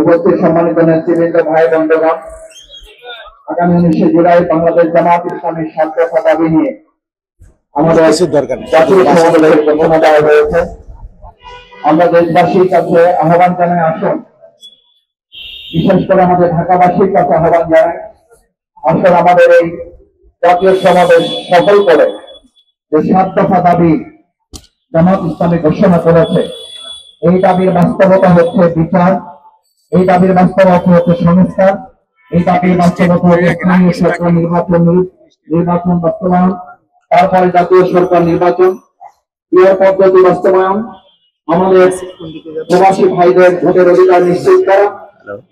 উপস্থিত সম্মানিত নেতৃবৃন্দ, ভাই বন্ধুগণ, আগামী 19 জুলাই বাংলাদেশ জামাত ইসলামীর স্বার্থ দাবি নিয়ে আমাদের জাতীয় সমাবেশের ঘোষণা দেওয়া হয়েছে। আমরা দেশবাসীর কাছে আহ্বান জানাই, আসুন, বিশেষ করে আমাদের ঢাকাবাসীর কাছে আহ্বান জানাই, আসুন আমাদের এই জাতীয় সমাবেশ সফল করে যে 7 দফা দাবি জামাত ইসলামী ঘোষণা করেছে, এই দাবির বাস্তবতা হচ্ছে বিচার, এই দাবির বাস্তবতা হচ্ছে সংস্কার, এই দাবির বাস্তবতা হচ্ছে স্থানীয় সরকার নির্বাচন বাস্তবায়ন, তারপরে জাতীয় সরকার নির্বাচন, ইয়ের পদ্ধতি বাস্তবায়ন, আমাদের প্রবাসী ভাইদের ভোটের অধিকার নিশ্চিত করা,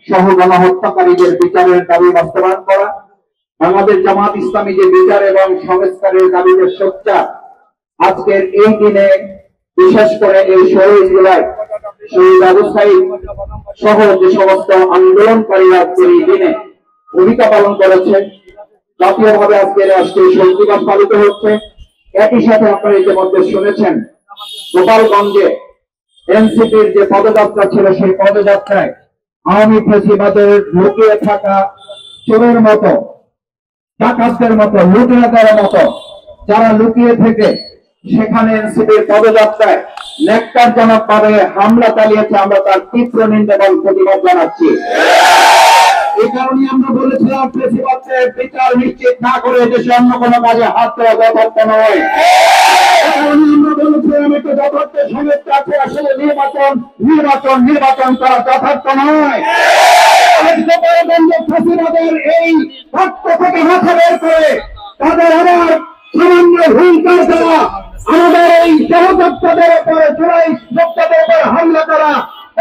সহ গণহত্যাকারীদের বিচারের দাবি বাস্তবায়ন করা, বাংলাদেশ জামাত ইসলামী যে বিচার এবং সংস্কারের দাবিতে সোচ্চার। আজকের এই দিনে বিশেষ করে এই 16 জুলাই শহীদ আবু সাঈদ সহ যে সমস্ত আন্দোলনকারীরা আজকের এই দিনে ভূমিকা পালন করেছে, জাতীয়ভাবে আজকের রাষ্ট্রীয় শহীদ দিবস পালিত হচ্ছে। একই সাথে আপনারা ইতিমধ্যে শুনেছেন, গোপালগঞ্জে এনসিপির যে পদযাত্রা ছিল, সেই পদযাত্রায় আওয়ামী ফ্যাসিবাদের লুকিয়ে থাকা চোরের মতো, ডাকাতদের মতো, লুটেরাদের মতো যারা লুকিয়ে থেকে সেখানে এনসিপির পদযাত্রায় নেককারজনক ভাবে হামলা চালিয়েছে, আমরা তার তীব্র নিন্দা এবং প্রতিবাদ জানাচ্ছি। এই কারণে আমরা বলেছিলাম, ফ্যাসিবাদের বিচার নিশ্চিত না করে দেশে অন্য কোনো কাজে হাত দেওয়া যথার্থ নয়। আমরা বলেছিলাম, এটা যথার্থ সমস্যা আছে, আসলে নির্বাচন করা যথার্থ নয়। ফ্যাসিবাদের এই রক্ত থেকে মাথা বের করে তাদের আবার সামান্য হুঙ্কার দেওয়া, আমাদের এই সহযোদ্ধাদের উপরে, জুলাই যোদ্ধাদের উপরে হামলা করা,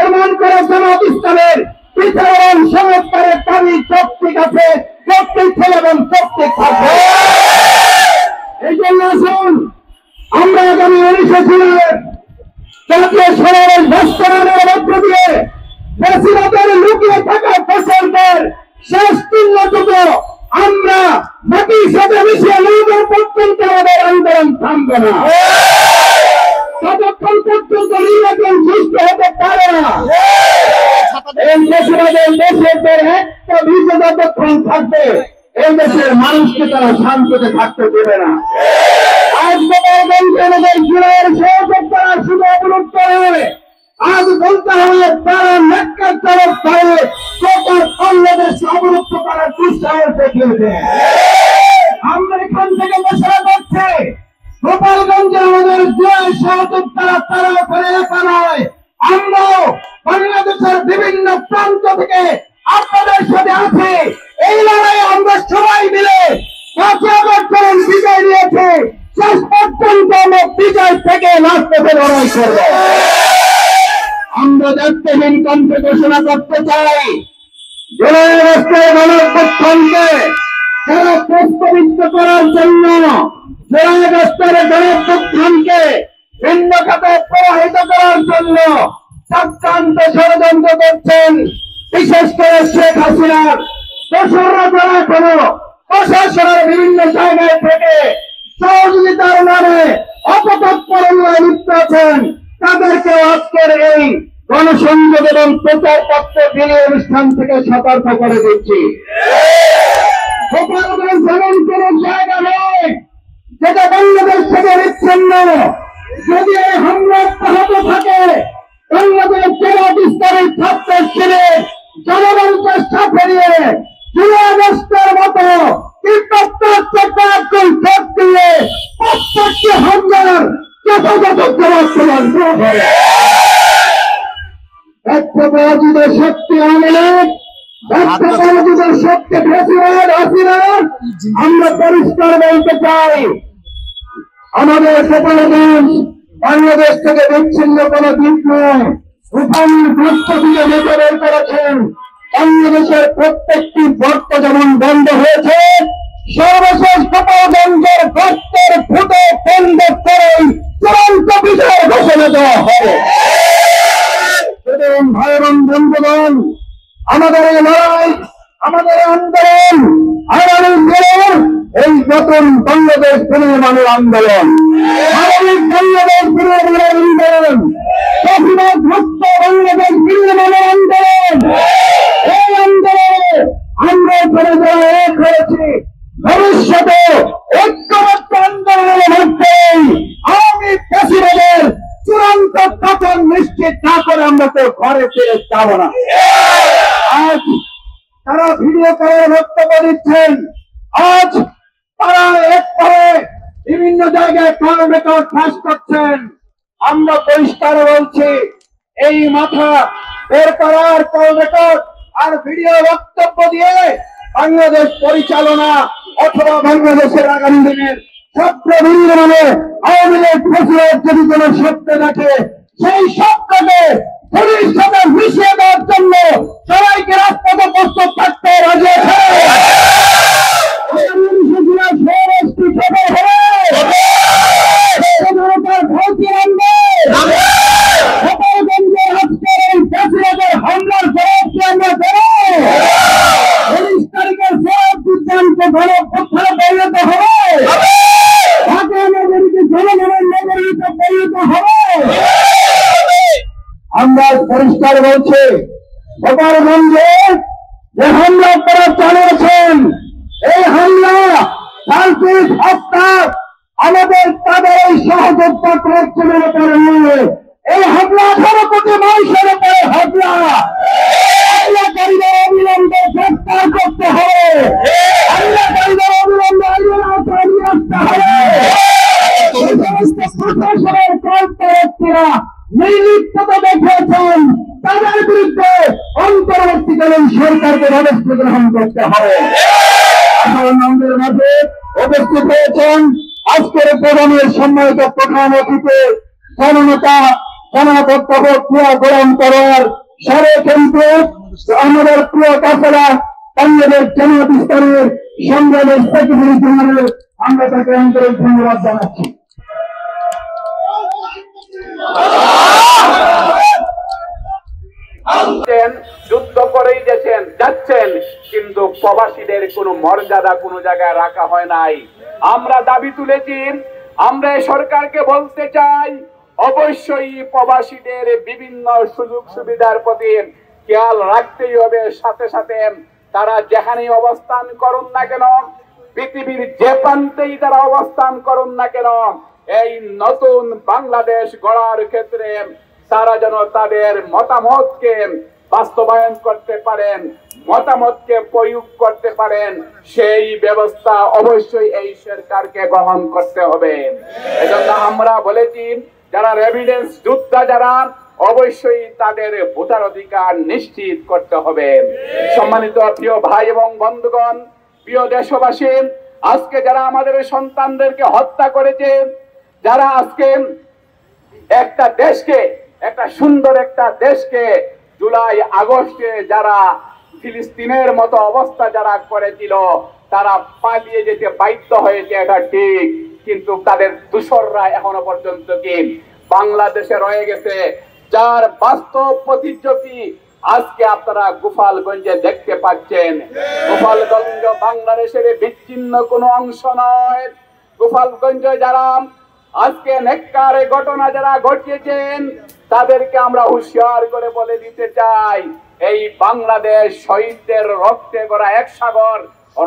এমন করে জামাত ইসলামের বিচার এবং সংস্কারের দাবি যৌক্তিক আছে, যৌক্তিক ছিল এবং যৌক্তিক থাকবে। এই জন্য আসুন, আমরা আগামী 19 জুলাই জাতীয় সমাবেশ বাস্তবায়নের মধ্য দিয়ে ফ্যাসিবাদের লুকিয়ে থাকা ফসলদের শেষ চিহ্নটুকু আমরা মাটির সাথে মিশিয়ে নেওয়ার পর্যন্ত আমাদের আন্দোলন থামবে না, ততক্ষণ পর্যন্ত নির্বাচন সুষ্ঠু হতে পারে না। এই ফ্যাসিবাদের দেশের একটা ভিন্ন যতক্ষণ থাকবে, এই দেশের মানুষকে তারা শান্তিতে থাকতে দেবে না। আজ আমাদের জুলাইয়ের সহযোদ্ধারা শুধু অবরোধ করে, আজ বলতে হবে তারা নেককারজনক ভাবে গোটা বাংলাদেশ অবরুদ্ধ করার দুঃসাহস দেখিয়েছে। আমরা এখান থেকে ঘোষণা করছি, গোপালগঞ্জে আমাদের জুলাই সহযোদ্ধারা তারা ওখানে একা নয়, আমরাও বাংলাদেশের বিভিন্ন প্রান্ত থেকে আপনাদের সাথে আছি। এই লড়াইয়ে আমরা সবাই মিলে 5 আগস্ট যখন বিজয় নিয়েছি, শেষ পর্যন্ত আমরা বিজয় থেকে রাজপথে লড়াই করব। আমরা দায়িত্বহীন কণ্ঠে ঘোষণা করতে চাই, জুলাই আগস্টের গণঅভ্যুত্থানকে যারা প্রস্তাবিত করার জন্য, জুলাই আগস্টের গণঅভ্যুত্থানকে ভিন্ন খাতে প্রবাহিত করার জন্য চক্রান্ত ষড়যন্ত্র করছেন, বিশেষ করে শেখ হাসিনার দোসররা যারা কোনো প্রশাসনের বিভিন্ন জায়গায় থেকে সহযোগিতার নামে অপতৎপরতায় লিপ্ত আছেন, তাদেরকে আজকের এই গণসংযোগ এবং প্রচার পত্র বিলি অনুষ্ঠান থেকে সতর্ক করে দিচ্ছি। গোপালগঞ্জ এমন কোন জায়গা নয় যেটা বাংলাদেশ থেকে বিচ্ছিন্ন। যদি এই হামলা অব্যাহত থাকে, বাংলাদেশ জামাত ইসলামীর ছাত্র শিবির জনগণকে সাথে নিয়ে জুলাই আগস্টের মতো প্রত্যেকটি হামলার যথাযথ জবাব প্রদান করা হবে। ব্যর্থপরাজিত শক্তি আওয়ামী লীগ, ব্যর্থপরাজিত শক্তি ফ্যাসিবাদ হাসিনা, আমরা পরিষ্কার বলতে চাই, আমাদের গোপালগঞ্জ বাংলাদেশ থেকে বিচ্ছিন্ন কোন দ্বীপ নয়। উপানির গুরুত্ব দিয়ে নেতা বের করেছেন, বাংলাদেশের প্রত্যেকটি গর্ত যেমন বন্ধ হয়েছে, সর্বশেষ গোপালগঞ্জের গর্তের ফুটে বন্ধ করেই চূড়ান্ত বিজয় ঘোষণা দেওয়া হবে। ভাই এবং বন্ধুগণ, আমাদের এই লড়াই, আমাদের আন্দোলন আগামী দিনের এই নতুন বাংলাদেশ বিনির্মাণের আন্দোলন, স্বাভাবিক বাংলাদেশ বিনির্মাণের আন্দোলন, ফ্যাসিবাদ মুক্ত বাংলাদেশ বিনির্মাণের আন্দোলন। মাধ্যমে যারা এক হয়েছি, ভবিষ্যতে ঐক্যবদ্ধ আন্দোলনের মধ্যেই আওয়ামী ফ্যাসিবাদের চূড়ান্ত পতন নিশ্চিত না করে আমরা তো ঘরে ফিরে যাব না। আজ তারা ভিডিও করে বক্তব্য দিচ্ছেন, আজ তারা একভাবে বিভিন্ন জায়গায় কল রেকর্ড ফাঁস করছেন। আমরা পরিষ্কার বলছি, এই মাথা বের করার কল রেকর্ড আর ভিডিও বক্তব্য দিয়ে বাংলাদেশ পরিচালনা অথবা বাংলাদেশের আগামী দিনের স্বপ্ন নির্মাণে আওয়ামী লীগ ফ্যাসিবাদ যদি কোন স্বপ্ন দেখে, সেই স্বপ্নকে ভবিষ্যতে মিশিয়ে দেওয়ার জন্য সবাইকে রাজপথে প্রস্তুত থাকতে রাজি আছে। হামলার জবাবকে আমরা দেব। 19 তারিখের সিদ্ধান্ত পরিণত হবে, ঢাকা নগরীকে জনগণের নগরীতে পরিণত হবে। আমরা পরিষ্কার বলছি, গোপালগঞ্জে যে হামলা করা চালিয়েছেন, এই হামলা শান্তির হত্যা আমাদের তাদের এই সহযোগিতা প্রয়োজনের উপরে নিয়ে এই হামলা 18 কোটি মানুষের উপরে হামলা। হামলাকারীদের অবিলম্বে গ্রেফতার করতে হবে, হামলাকারীদের অবিলম্বে আইনের আওতায় নিয়ে আসতে হবে। এই সমস্ত প্রশাসনের কর্মকর্তারা নির্লিপ্ততা দেখিয়েছেন, তাদের বিরুদ্ধে অন্তর্বর্তীকালীন সরকারকে ব্যবস্থা গ্রহণ করতে হবে। আমাদের মাঝে উপস্থিত হয়েছেন আজকের প্রোগ্রামের সম্মানিত প্রধান অতিথি জননেতা জনাব অধ্যাপক ক্রিয়া গ্রহণ করার সাবেক এমপি আমাদের প্রিয় কাছাড়া বাংলাদেশ জামায়াত ইসলামীর সংগ্রামের সেক্রেটারি জেনারেল, আমরা তাকে আন্তরিক ধন্যবাদ জানাচ্ছি। যুদ্ধ করেই যাচ্ছেন, কিন্তু প্রবাসীদের কোনো মর্যাদা কোনো জায়গায় রাখা হয় নাই। আমরা দাবি তুলেছি, আমরা সরকারকে বলতে চাই, অবশ্যই প্রবাসীদের বিভিন্ন সুযোগ সুবিধার প্রতি খেয়াল রাখতেই হবে। সাথে সাথে তারা যেখানেই অবস্থান করুন না কেন, পৃথিবীর যে প্রান্তেই তারা অবস্থান করুন না কেন, এই নতুন বাংলাদেশ গড়ার ক্ষেত্রে তারা যেন তাদের মতামতকে বাস্তবায়ন করতে পারেন, মতামতকে প্রয়োগ করতে পারেন, সেই ব্যবস্থা অবশ্যই এই সরকারকে গ্রহণ করতে হবে। এজন্য আমরা বলেছি, যারা রেভিডেন্স যোদ্ধা যারা, অবশ্যই তাদের ভোটার অধিকার নিশ্চিত করতে হবে। সম্মানিত প্রিয় ভাই এবং বন্ধুগণ, প্রিয় দেশবাসী, আজকে যারা আমাদের সন্তানদেরকে হত্যা করেছে, যারা আজকে একটা দেশকে, একটা সুন্দর একটা দেশকে জুলাই আগস্টে যারা ফিলিস্তিনের মতো অবস্থা যারা করেছিল, তারা পালিয়ে যেতে বাধ্য হয়েছে, এটা ঠিক, কিন্তু তাদের দূষররা এখনো পর্যন্ত কি বাংলাদেশে রয়ে গেছে, যার বাস্তব প্রতিচ্ছবি আজকে আপনারা গোপালগঞ্জে দেখতে পাচ্ছেন। গোপালগঞ্জ বাংলাদেশের বিচ্ছিন্ন কোনো অংশ নয়। গোপালগঞ্জ যারা আজকে নেককার ঘটনা যারা ঘটিয়েছেন, তাদেরকে আমরা হুঁশিয়ার করে বলে দিতে চাই, এই বাংলাদেশ শহীদদের রক্তে গড়া এক সাগর,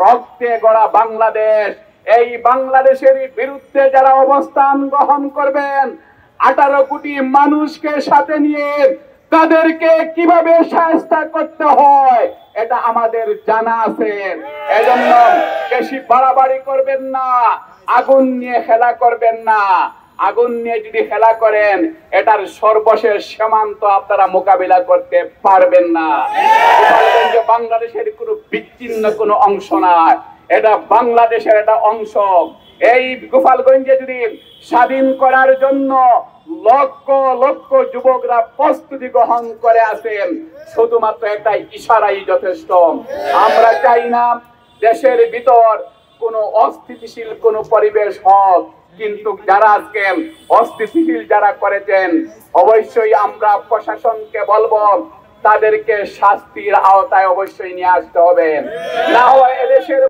রক্তে গড়া বাংলাদেশ, এই বাংলাদেশের বিরুদ্ধে যারা অবস্থান গ্রহণ করবেন, 18 কোটি মানুষকে সাথে নিয়ে তাদেরকে কিভাবে শায়েস্তা করতে হয় এটা আমাদের জানা আছে। এজন্য বেশি বাড়াবাড়ি করবেন না, আগুন নিয়ে খেলা করবেন না। আগুন নিয়ে যদি খেলা করেন, এটার সর্বশেষ সীমান্ত আপনারা মোকাবিলা করতে পারবেন না। বাংলাদেশের কোনো বিচ্ছিন্ন কোনো অংশ না, এটা বাংলাদেশের একটা অংশ। এই গোপালগঞ্জে যদি স্বাধীন করার জন্য লক্ষ লক্ষ যুবকরা প্রস্তুতি গ্রহণ করে আছেন, শুধুমাত্র একটা ইশারাই যথেষ্ট। আমরা চাই না দেশের ভিতর কোনো অস্থিতিশীল কোনো পরিবেশ হোক, কিন্তু যারা আজকে অস্থিতিশীল যারা করেছেন, অবশ্যই আমরা প্রশাসনকে বলবো তাদেরকে শাস্তির আওতায় অবশ্যই নিয়ে আসতে হবে। না হয় এদেশের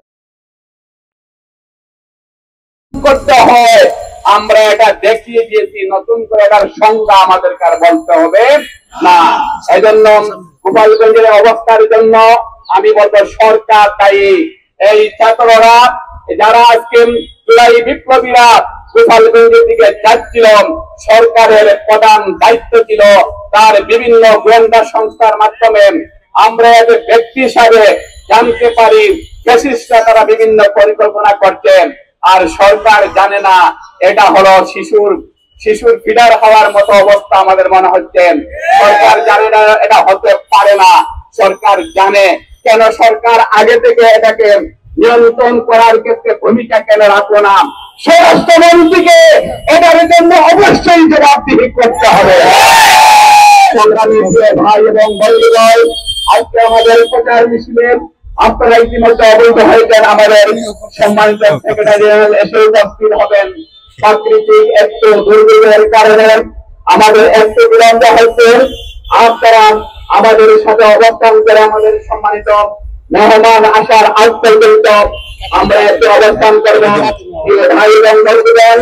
করতে হয়, আমরা এটা দেখিয়ে দিয়েছি, নতুন করে এটার সংজ্ঞা আমাদেরকে আর বলতে হবে না। এই জন্য গোপালগঞ্জের অবস্থার জন্য আমি বলবো সরকার দায়ী। এই ছাত্ররা যারা আজকে জুলাই বিপ্লবীরা গোপালগঞ্জের দিকে যাচ্ছিল, সরকারের প্রধান দায়িত্ব ছিল তার বিভিন্ন গোয়েন্দা সংস্থার মাধ্যমে আমরা এদের ব্যক্তি হিসাবে জানতে পারি ফ্যাসিস্টরা তারা বিভিন্ন পরিকল্পনা করছেন, আর সরকার জানে না। এটা হলো শিশুর ফিডার হওয়ার মতো অবস্থা আমাদের মনে হচ্ছে। সরকার জানে না, এটা হতে পারে না। সরকার জানে। কেন সরকার আগে থেকে এটাকে নিয়ন্ত্রণ করার ক্ষেত্রে ভূমিকা কেন রাখলো না? স্বরাষ্ট্রমন্ত্রীকে এটার জন্য অবশ্যই জবাবদিহি করতে হবে। সংগ্রামী ভাই এবং বন্ধুগণ, আজকে আমাদের প্রচার মিছিলে আপনারা ইতিমধ্যে অবহিত হয়েছেন। আমাদের সম্মানিত সেক্রেটারি জেনারেল এসে উপস্থিত হবেন। প্রাকৃতিক একটু দুর্যোগের কারণে আমাদের একটু বিলম্ব হয়েছে। আপনারা আমাদের সাথে অবস্থান করে আমাদের সম্মানিত মেহমান আসার আগ পর্যন্ত আমরা একটু অবস্থান করবেন। ভাই এবং বন্ধুগণ,